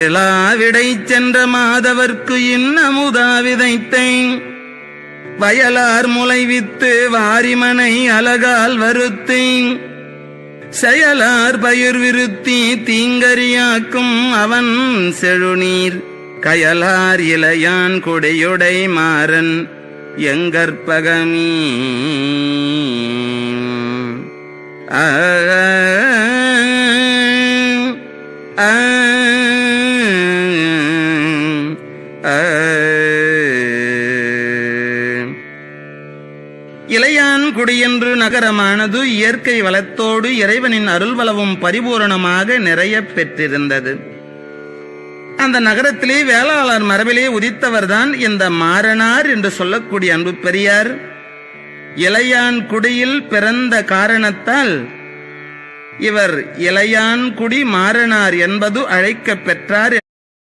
விடை சென்ற மாதவர்க்கு இன்னமுதா விதைத்தேன் வயலார் முளைவித்து வாரிமனை அலகால் வருத்தேன் செயலார் பயிர் விருத்தி தீங்கரியாக்கும் அவன் செழுநீர் கயலார் இளையான் கொடையுடை மாறன் எங்கற்பகமீ இளையான் குடியென்று நகரமானது இயற்கை வளத்தோடு இறைவனின் அருள்வளவும் பரிபூரணமாக நிறைய பெற்றிருந்தது. அந்த நகரத்திலே வேளாளர் மரபிலே உதித்தவர்தான் இந்த மாறனார் என்று சொல்லக்கூடிய அன்பு பெரியார். இளையான் குடியில் பிறந்த காரணத்தால் இவர் இளையான் குடி மாறனார் என்பது அழைக்கப் பெற்றார்.